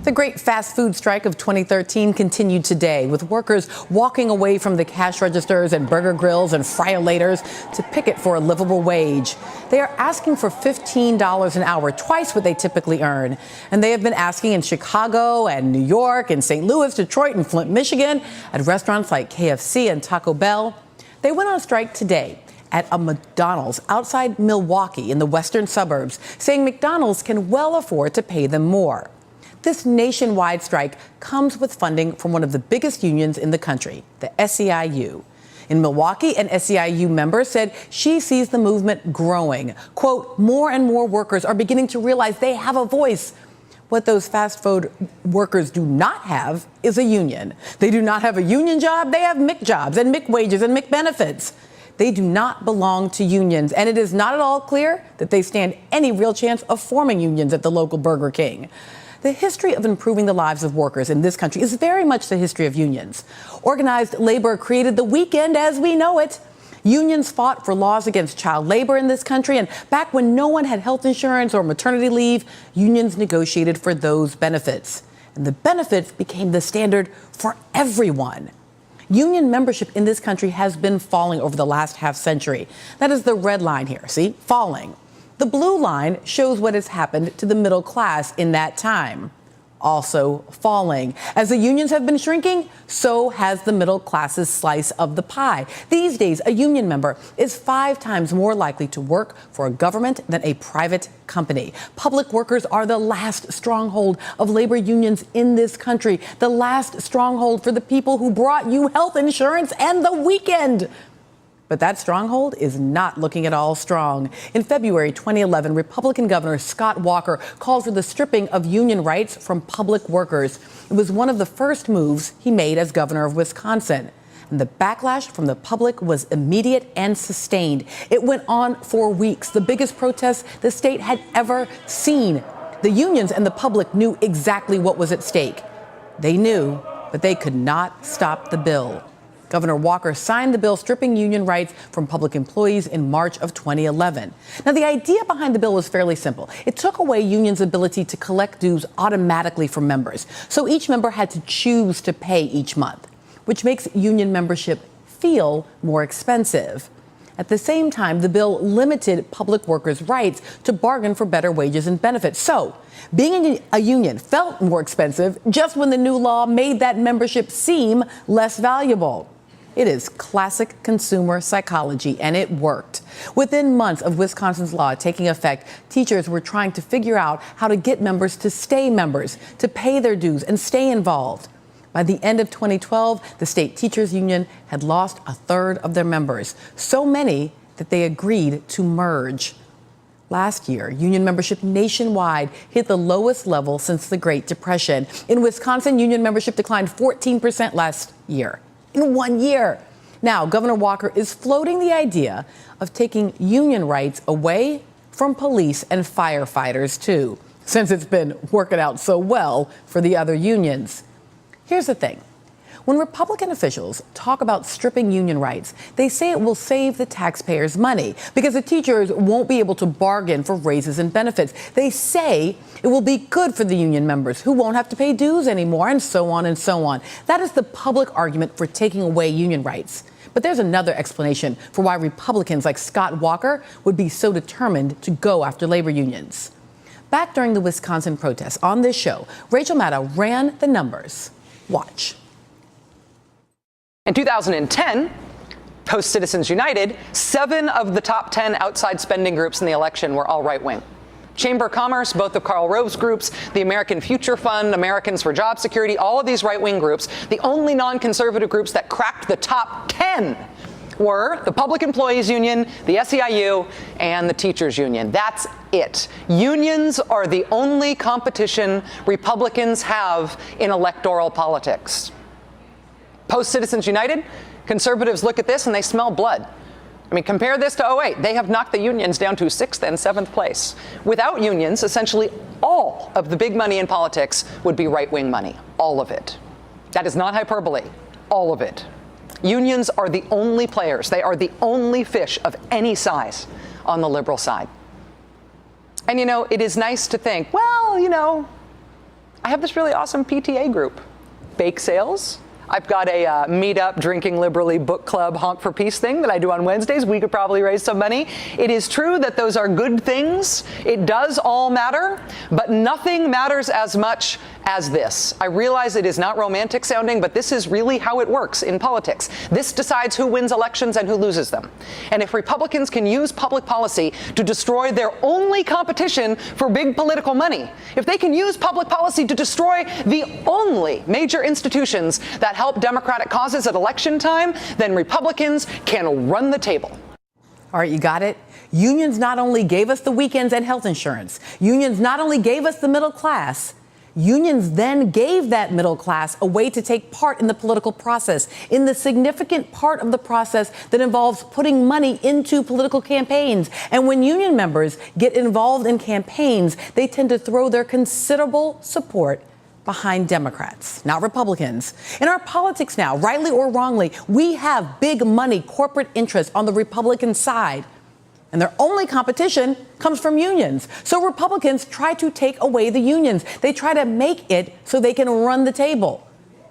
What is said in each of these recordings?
The great fast food strike of 2013 continued today, with workers walking away from the cash registers and burger grills and friolators to picket for a livable wage. They are asking for $15 an hour, twice what they typically earn. And they have been asking in Chicago and New York and St. Louis, Detroit and Flint, Michigan, at restaurants like KFC and Taco Bell. They went on strike today at a McDonald's outside Milwaukee in the western suburbs, saying McDonald's can well afford to pay them more. This nationwide strike comes with funding from one of the biggest unions in the country, the SEIU. In Milwaukee, an SEIU member said she sees the movement growing. Quote, more and more workers are beginning to realize they have a voice. What those fast food workers do not have is a union. They do not have a union job. They have MIC jobs and MIC wages and MIC benefits. They do not belong to unions, and it is not at all clear that they stand any real chance of forming unions at the local Burger King. The history of improving the lives of workers in this country is very much the history of unions. Organized labor created the weekend as we know it. Unions fought for laws against child labor in this country, and back when no one had health insurance or maternity leave, unions negotiated for those benefits. And the benefits became the standard for everyone. Union membership in this country has been falling over the last half century. That is the red line here, see, falling. The blue line shows what has happened to the middle class in that time, also falling. As the unions have been shrinking, so has the middle class's slice of the pie. These days, a union member is 5 times more likely to work for a government than a private company. Public workers are the last stronghold of labor unions in this country, the last stronghold for the people who brought you health insurance and the weekend. But that stronghold is not looking at all strong. In February 2011, Republican Governor Scott Walker called for the stripping of union rights from public workers. It was one of the first moves he made as governor of Wisconsin. And the backlash from the public was immediate and sustained. It went on for weeks, the biggest protest the state had ever seen. The unions and the public knew exactly what was at stake. They knew, but they could not stop the bill. Governor Walker signed the bill stripping union rights from public employees in March of 2011. Now, the idea behind the bill was fairly simple. It took away unions' ability to collect dues automatically from members. So each member had to choose to pay each month, which makes union membership feel more expensive. At the same time, the bill limited public workers' rights to bargain for better wages and benefits. So being in a union felt more expensive just when the new law made that membership seem less valuable. It is classic consumer psychology, and it worked. Within months of Wisconsin's law taking effect, teachers were trying to figure out how to get members to stay members, to pay their dues and stay involved. By the end of 2012, the state teachers union had lost a third of their members, so many that they agreed to merge. Last year, union membership nationwide hit the lowest level since the Great Depression. In Wisconsin, union membership declined 14% last year. In 1 year. Now, Governor Walker is floating the idea of taking union rights away from police and firefighters, too, since it's been working out so well for the other unions. Here's the thing. When Republican officials talk about stripping union rights, they say it will save the taxpayers money because the teachers won't be able to bargain for raises and benefits. They say it will be good for the union members who won't have to pay dues anymore, and so on and so on. That is the public argument for taking away union rights. But there's another explanation for why Republicans like Scott Walker would be so determined to go after labor unions. Back during the Wisconsin protests on this show, Rachel Maddow ran the numbers. Watch. In 2010, post Citizens United, 7 of the top 10 outside spending groups in the election were all right-wing. Chamber of Commerce, both of Karl Rove's groups, the American Future Fund, Americans for Job Security, all of these right-wing groups, the only non-conservative groups that cracked the top 10 were the Public Employees Union, the SEIU, and the Teachers Union. That's it. Unions are the only competition Republicans have in electoral politics. Post-Citizens United, conservatives look at this and they smell blood. I mean, compare this to 2008. They have knocked the unions down to 6th and 7th place. Without unions, essentially all of the big money in politics would be right-wing money. All of it. That is not hyperbole. All of it. Unions are the only players. They are the only fish of any size on the liberal side. And, you know, it is nice to think, well, you know, I have this really awesome PTA group, bake sales. I've got a meet up, drinking liberally, book club, honk for peace thing that I do on Wednesdays. We could probably raise some money. It is true that those are good things. It does all matter, but nothing matters as much as this. I realize it is not romantic sounding, but this is really how it works in politics. This decides who wins elections and who loses them. And if Republicans can use public policy to destroy their only competition for big political money, if they can use public policy to destroy the only major institutions that help Democratic causes at election time, then Republicans can run the table. All right, you got it? Unions not only gave us the weekends and health insurance, unions not only gave us the middle class, unions then gave that middle class a way to take part in the political process, in the significant part of the process that involves putting money into political campaigns. And when union members get involved in campaigns, they tend to throw their considerable support behind Democrats, not Republicans. In our politics now, rightly or wrongly, we have big money corporate interests on the Republican side. And their only competition comes from unions. So Republicans try to take away the unions. They try to make it so they can run the table.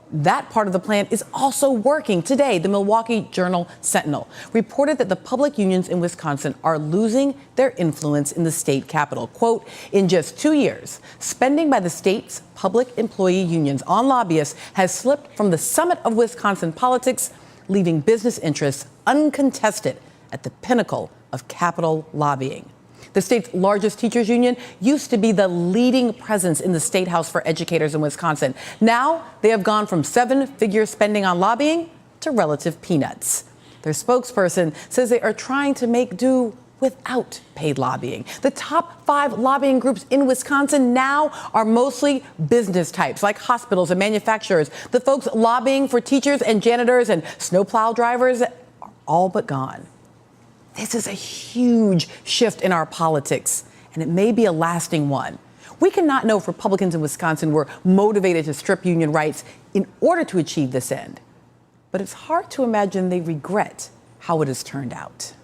That part of the plan is also working. Today, the Milwaukee Journal Sentinel reported that the public unions in Wisconsin are losing their influence in the state capitol. Quote, in just 2 years, spending by the state's public employee unions on lobbyists has slipped from the summit of Wisconsin politics, leaving business interests uncontested at the pinnacle of Capitol lobbying. The state's largest teachers union used to be the leading presence in the state house for educators in Wisconsin. Now they have gone from seven-figure spending on lobbying to relative peanuts. Their spokesperson says they are trying to make do without paid lobbying. The top 5 lobbying groups in Wisconsin now are mostly business types like hospitals and manufacturers. The folks lobbying for teachers and janitors and snowplow drivers are all but gone. This is a huge shift in our politics, and it may be a lasting one. We cannot know if Republicans in Wisconsin were motivated to strip union rights in order to achieve this end. But it's hard to imagine they regret how it has turned out.